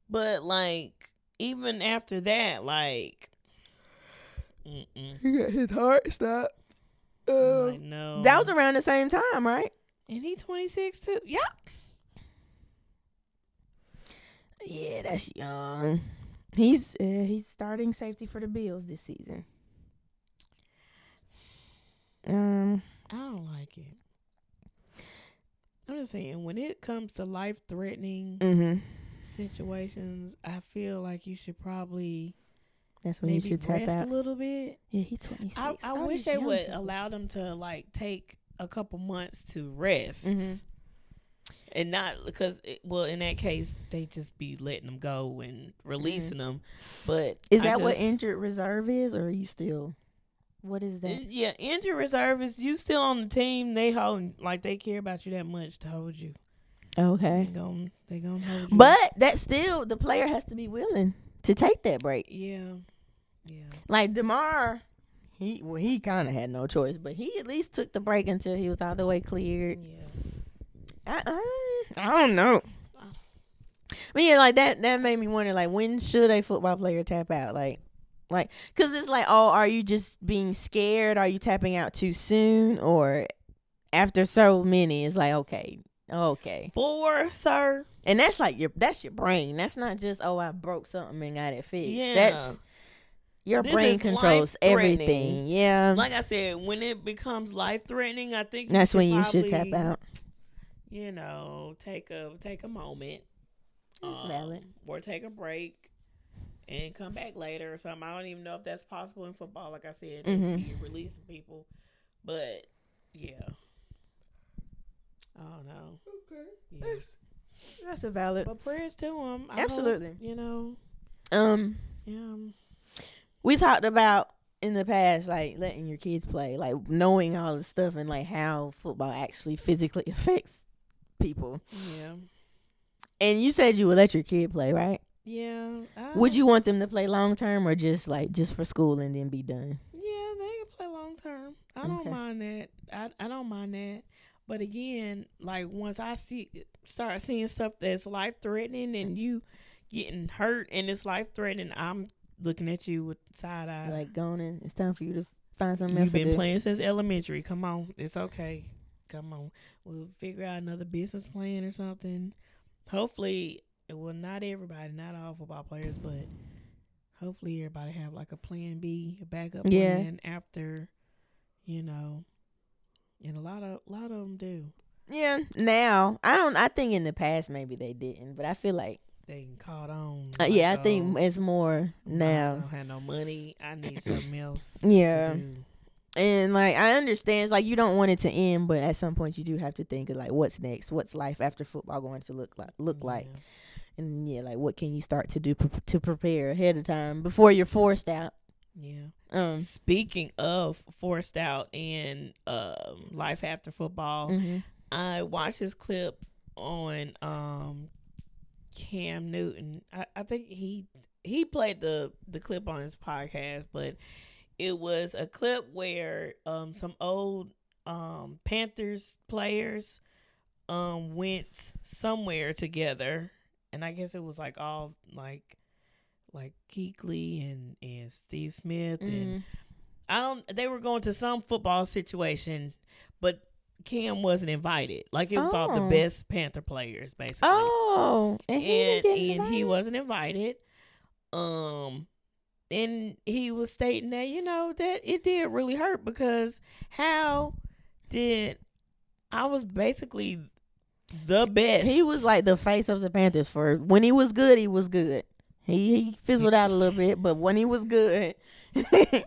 But like, even after that, like, He got his heart stopped. like, no, That was around the same time, right? and he 26 too. Yeah, Yeah, that's young. He's starting safety for the Bills this season. I don't like it. I'm just saying, when it comes to life-threatening situations, I feel like you should probably That's when you maybe should tap rest out. a little bit. Yeah, he's 26. I All wish these they young would people. allow them to like take a couple months to rest, and not because in that case they just be letting them go and releasing them. But Is that what injured reserve is, or are you still? What is that? Yeah, injured reserve is you still on the team. They hold like they care about you that much to hold you. Okay. They gonna hold you. But that's still the player has to be willing to take that break. yeah. Like DeMar, he kind of had no choice, but he at least took the break until he was all the way cleared. Yeah. I don't know. But yeah, like that made me wonder, like, when should a football player tap out? Like, because it's like, oh, are you just being scared? Are you tapping out too soon? Or after so many, it's like, okay. 4, sir. And that's like your brain. That's not just, oh, I broke something and got it fixed. Yeah. That's your This brain is controls life-threatening. everything. Yeah. Like I said, when it becomes life threatening, I think That's when you should tap probably, out. You know, take a moment. That's valid. Or take a break and come back later or something. I don't even know if that's possible in football. Like I said, you're releasing people, but yeah. I don't know. Okay. Yeah. That's a valid. But prayers to him. Absolutely. You know. Yeah. We talked about in the past, like letting your kids play, like knowing all the stuff and like how football actually physically affects people. Yeah. And you said you would let your kid play, right? Yeah. Would you want them to play long term or just for school and then be done? Yeah, they can play long term. I don't mind that. I don't mind that. But again, like once I start seeing stuff that's life threatening and you getting hurt and it's life threatening, I'm looking at you with side eye. Like going in, it's time for you to find something else You've to been do. playing since elementary. Come on, it's okay. Come on, we'll figure out another business plan or something. Hopefully, well, not everybody, not all football players, but hopefully everybody have like a plan B, a backup plan after, you know. And a lot of them do. Yeah, now I think in the past maybe they didn't, but I feel like They caught on. I think it's more I now. don't have no money. I need something else. Yeah. To do. And like I understand, it's like you don't want it to end, but at some point you do have to think of like what's next, what's life after football going to look like, and like what can you start to do to prepare ahead of time before you're forced out. Yeah. Speaking of forced out and life after football, I watched this clip on Cam Newton. I think he played the clip on his podcast, but it was a clip where some old Panthers players went somewhere together, and I guess it was like all like Kuechly and Steve Smith and they were going to some football situation, but Cam wasn't invited. Like it was all the best Panther players basically. Oh, and he wasn't invited. And he was stating that, that it did really hurt because how did I was basically the best. He was like the face of the Panthers for when he was good, he was good. He fizzled out a little bit, but when he was good.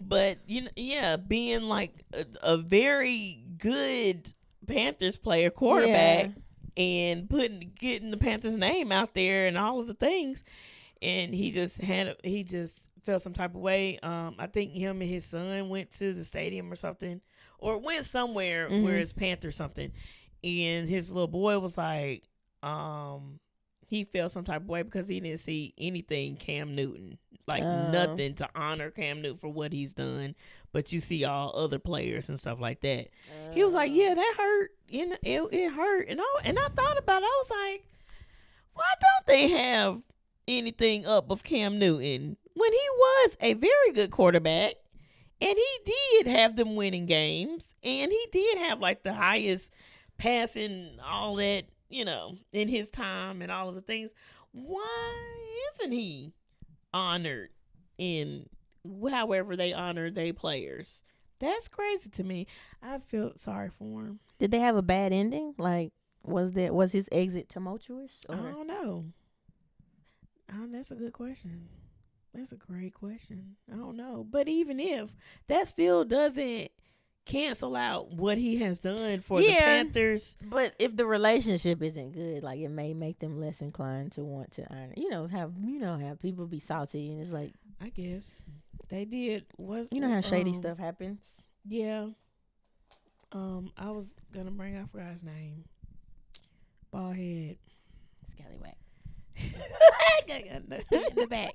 But, being like a very good Panthers player, quarterback, and getting the Panthers name out there and all of the things. And he just felt some type of way. I think him and his son went to the stadium or something, or went somewhere where it's Panther something. And his little boy was like, he felt some type of way because he didn't see anything Cam Newton, like nothing to honor Cam Newton for what he's done. But you see all other players and stuff like that. He was like, yeah, that hurt. It hurt. And I thought about it. I was like, why don't they have anything up of Cam Newton when he was a very good quarterback and he did have them winning games and he did have like the highest passing, all that, in his time and all of the things. Why isn't he honored in however they honor their players? That's crazy to me. I feel sorry for him. Did they have a bad ending? Like, was his exit tumultuous? Or? I don't know. That's a good question. That's a great question. I don't know. But even if, that still doesn't cancel out what he has done for the Panthers. But if the relationship isn't good, like it may make them less inclined to want to honor. Have people be salty and it's like, I guess they did. How shady stuff happens. Yeah. I was gonna bring. I forgot his name. Bald head. Scallywag. In the back.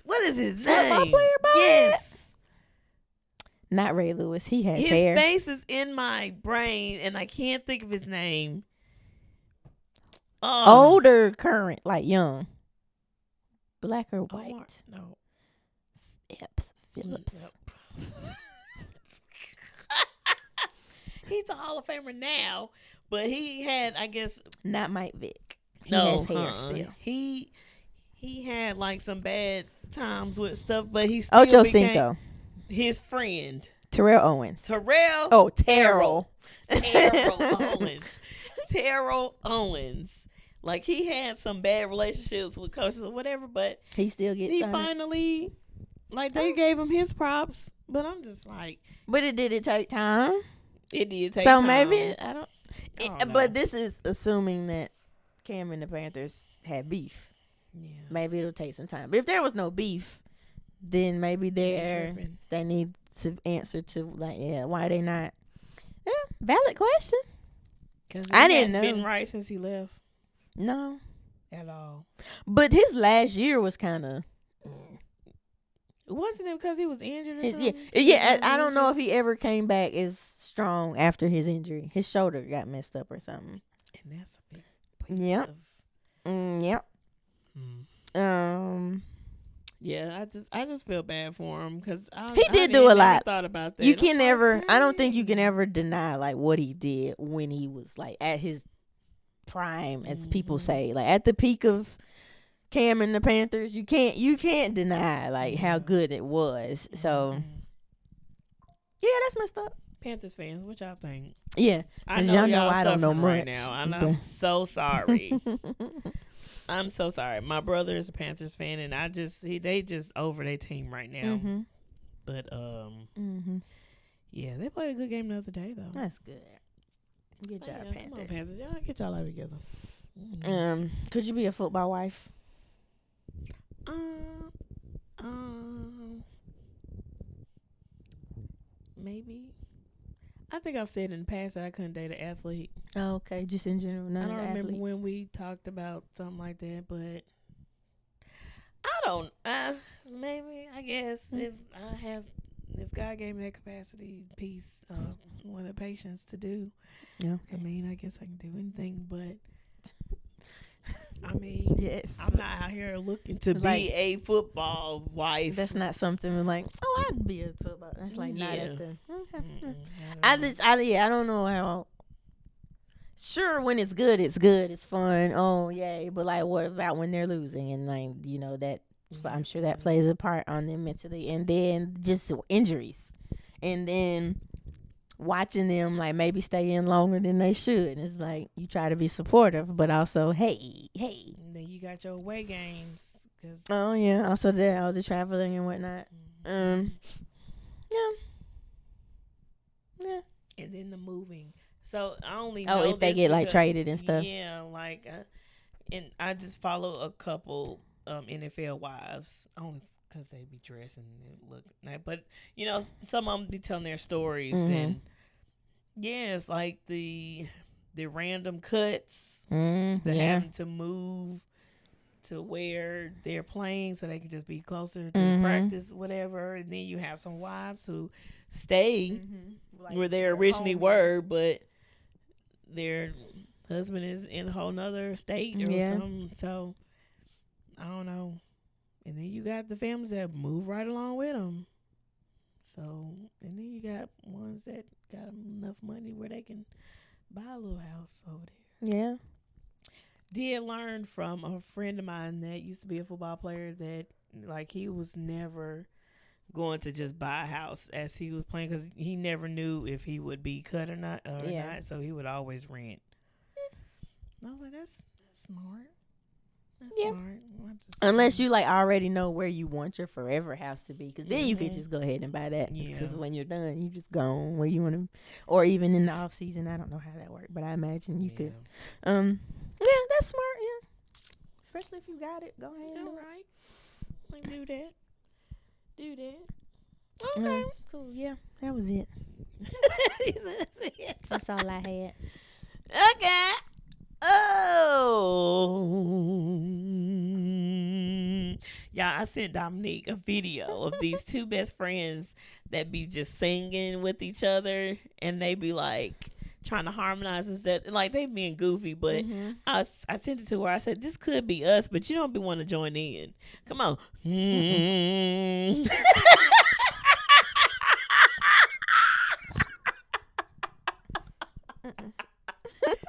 What is his name? Yes. Not Ray Lewis. He has his hair. His face is in my brain, and I can't think of his name. Older, current, like young. Black or white? No. Phillips. He's a Hall of Famer now, but he had, I guess, not Mike Vick. He has hair still. He had like some bad times with stuff, but he still Ocho became Cinco. His friend. Terrell Owens. Terrell Owens. Like he had some bad relationships with coaches or whatever, but he still gets. He finally, like they gave him his props, but I'm just like. But did it take time? It did take time. So maybe I don't know. But this is assuming that Cam and the Panthers had beef. Yeah. Maybe it'll take some time. But if there was no beef, then maybe they need to answer to why they not? Yeah, valid question. Because I didn't know. Been right since he left. No, at all. But his last year was kind of. Wasn't it because he was injured or something? Yeah. I don't know if he ever came back as strong after his injury. His shoulder got messed up or something. And that's a big piece. Yep. Yep. Yeah, I just feel bad for him because he did do a lot. Thought about that. You can never. I don't think you can ever deny like what he did when he was like at his prime, as people say, like at the peak of Cam and the Panthers. You can't deny like how good it was. So yeah, that's messed up. Panthers fans, what y'all think? Yeah, I know I don't know much right now, and I'm so sorry. I'm so sorry. My brother is a Panthers fan, and they just over their team right now. Mm-hmm. But yeah, they played a good game the other day though. That's good. Good job, Panthers. Come on, Panthers. Y'all get y'all out together. Could you be a football wife? Maybe. I think I've said in the past that I couldn't date an athlete. Oh, okay, just in general, I none don't of the remember athletes. when we talked about something like that, but I don't. Maybe I guess if God gave me that capacity, peace, what the patience to do. Yeah. I mean, I guess I can do anything, but I mean, Yes. I'm not out here looking to Like, be a football wife. That's not something we're like, oh, I'd be a football. That's like not Yeah. at the. Okay. Mm-mm, I don't know how. Sure, when it's good, it's fun. Oh, yay. But like, what about when they're losing? And like, you know, that I'm sure that plays a part on them mentally. And then just injuries. And then watching them like maybe stay in longer than they should. And it's like you try to be supportive, but also, hey. And then you got your away games. Oh, yeah. Also, all the traveling and whatnot. Yeah. And then the moving. So I only know if they this get like because- traded and stuff. Yeah, like, and I just follow a couple NFL wives only because they be dressing and look nice. But you know, some of them be telling their stories, and yeah, it's like the random cuts, the having to move to where they're playing so they can just be closer to practice, whatever. And then you have some wives who stay Like where they originally were, but their husband is in a whole nother state or something. So I don't know. And then you got the families that move right along with them. So, and then you got ones that got enough money where they can buy a little house over there. Yeah. Did learn from a friend of mine that used to be a football player that like he was never going to just buy a house as he was playing because he never knew if he would be cut or not. So he would always rent. I was like, that's smart. That's smart. Unless you like already know where you want your forever house to be, because then you could just go ahead and buy that. Because when you're done, you just go on where you want to, or even in the off season. I don't know how that works, but I imagine you could. Yeah, that's smart. Yeah, especially if you got it, go ahead. All right, like do that. Okay. Cool. Yeah, that was it. That's all I had. Okay. Oh. Yeah, I sent Dominique a video of these two best friends that be just singing with each other, and they be like trying to harmonize and stuff. Like they being goofy, but I sent it to her. I said, this could be us, but you don't be want to join in. Come on.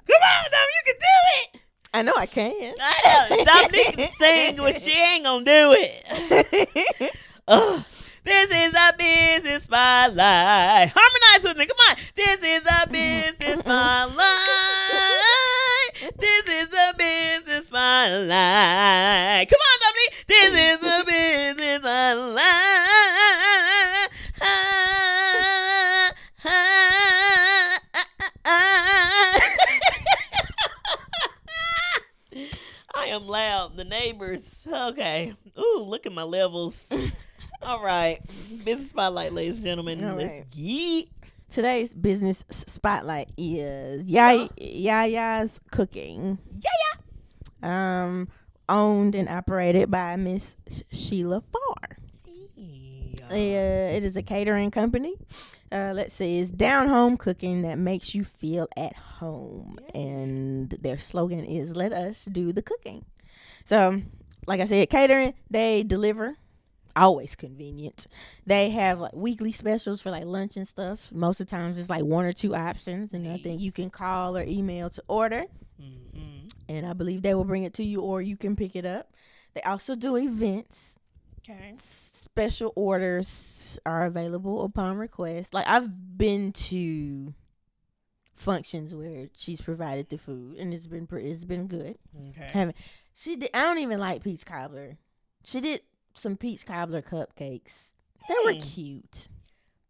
Come on, Dom, you can do it. I know I can. I know. Dominique can sing, but she ain't gonna do it. This is a business spotlight. Harmonize with me. Come on. This is a business spotlight. This is a business spotlight. Come on, Dominique. This is a business spotlight. I am loud. The neighbors. Okay. Ooh, look at my levels. All right. Business spotlight, ladies and gentlemen. All Let's right. get. Today's business spotlight is YaYa's Cooking. YaYa. Owned and operated by Miss Sheila Farr. It is a catering company. Let's see, it's down home cooking that makes you feel at home. And their slogan is, let us do the cooking. So, like I said, catering, they deliver. Always convenient. They have like weekly specials for like lunch and stuff. Most of the times it's like one or two options, and nothing you can call or email to order. And I believe they will bring it to you, or you can pick it up. They also do events. Okay. Special orders are available upon request. Like I've been to functions where she's provided the food, and it's been good. Okay. I don't even like peach cobbler. She did some peach cobbler cupcakes. They were cute.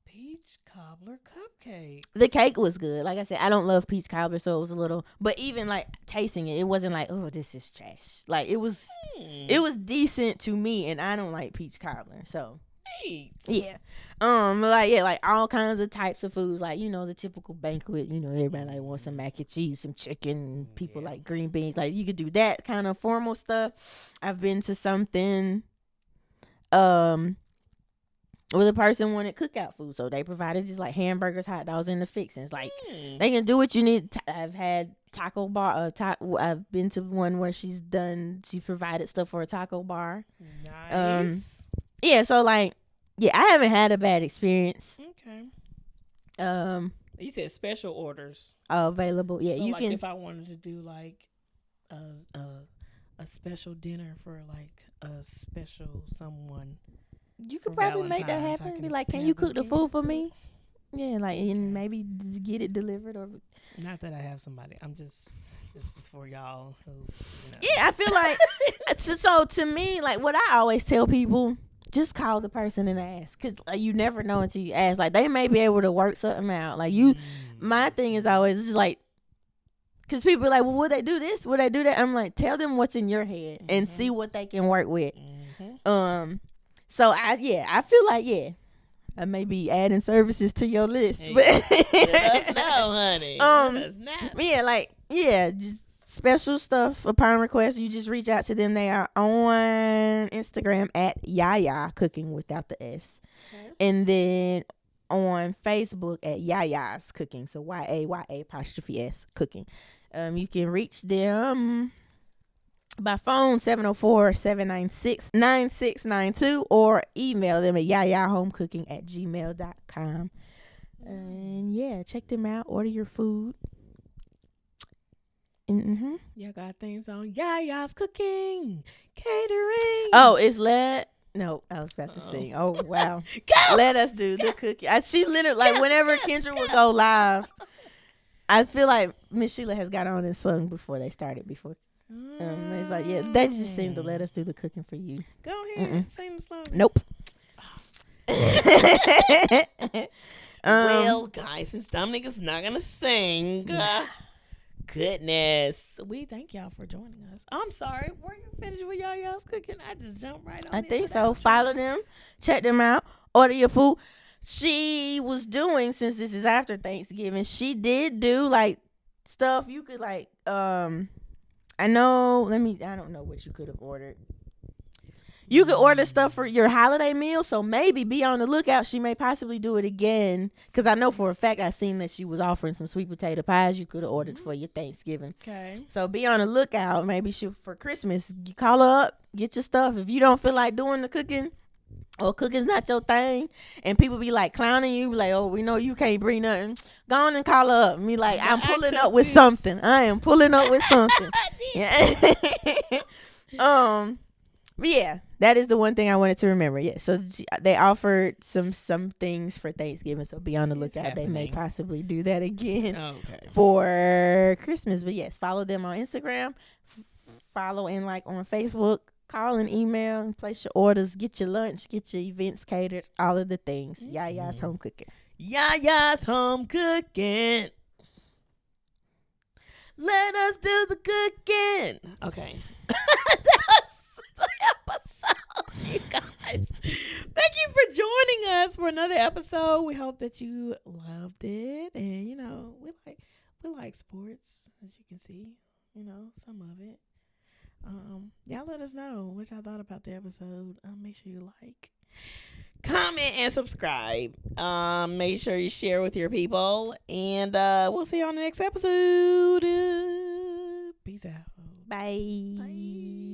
Peach cobbler cupcake. The cake was good. Like I said, I don't love peach cobbler, so it was a little. But even like tasting it, it wasn't like, oh, this is trash. Like it was decent to me, and I don't like peach cobbler, so Yeah. Like all kinds of types of foods, like, the typical banquet, everybody like wants some mac and cheese, some chicken, people like green beans. Like you could do that kind of formal stuff. I've been to something where the person wanted cookout food, so they provided just like hamburgers, hot dogs, and the fixings. Like they can do what you need. I've had taco bar. I've been to one where she provided stuff for a taco bar. Nice. Yeah. So like, I haven't had a bad experience. Okay. You said special orders available. Yeah, so you like can. If I wanted to do like a special dinner for like a special someone. You could probably make that happen. Be like, can you cook the food for me? Yeah, like, and maybe get it delivered or. Not that I have somebody. This is for y'all who. Yeah, I feel like. So to me, like what I always tell people, just call the person and ask, because you never know until you ask. Like they may be able to work something out. Like my thing is always just like. Because people are like, well, would they do this? Would they do that? I'm like, tell them what's in your head and see what they can work with. So I feel like I may be adding services to your list, but let us know, honey. Let us know. Just special stuff upon request. You just reach out to them. They are on Instagram at YaYa Cooking without the S, and then on Facebook at YaYa's Cooking. So YaYa' Cooking. You can reach them by phone 704-796-9692 or email them at yayahomecooking@gmail.com. And check them out. Order your food. Y'all got things on YaYa's Cooking, Catering. Oh, it's No, I was about to sing. Oh, wow. Let us do the cooking. She literally, like, whenever Kendra would go live, I feel like Miss Sheila has got on and sung before they started. It's like, they just seem to let us do the cooking for you. Go ahead, sing the slogan. Nope. Well, guys, since Dominic is not gonna sing, goodness, we thank y'all for joining us. I'm sorry, were you finished with YaYa's Cooking? I just jumped right on. I think so. Follow them, check them out, order your food. She was doing, since this is after Thanksgiving, she did do like stuff you could like I don't know what you could have ordered. You could order stuff for your holiday meal, so maybe be on the lookout. She may possibly do it again, because I know for a fact I seen that she was offering some sweet potato pies you could have ordered for your Thanksgiving. Okay. So be on the lookout. Maybe for Christmas, you call her up, get your stuff. If you don't feel like doing the cooking, or cooking's not your thing, and people be like clowning you, like, oh, we know you can't bring nothing, go on and call her up and be like, I'm pulling up with something. I am pulling up with something. But that is the one thing I wanted to remember. So they offered some things for Thanksgiving, so be on the lookout. They may possibly do that again for Christmas. But yes, follow them on Instagram, follow and like on Facebook. Call and email, place your orders, get your lunch, get your events catered, all of the things. YaYa's Home Cooking. YaYa's Home Cooking. Let us do the cooking. Okay. That's the episode, you guys. Thank you for joining us for another episode. We hope that you loved it. And, we like sports, as you can see. Some of it. Y'all let us know what y'all thought about the episode. Make sure you like, comment, and subscribe. Make sure you share with your people, and we'll see you on the next episode. Peace out. Bye. Bye.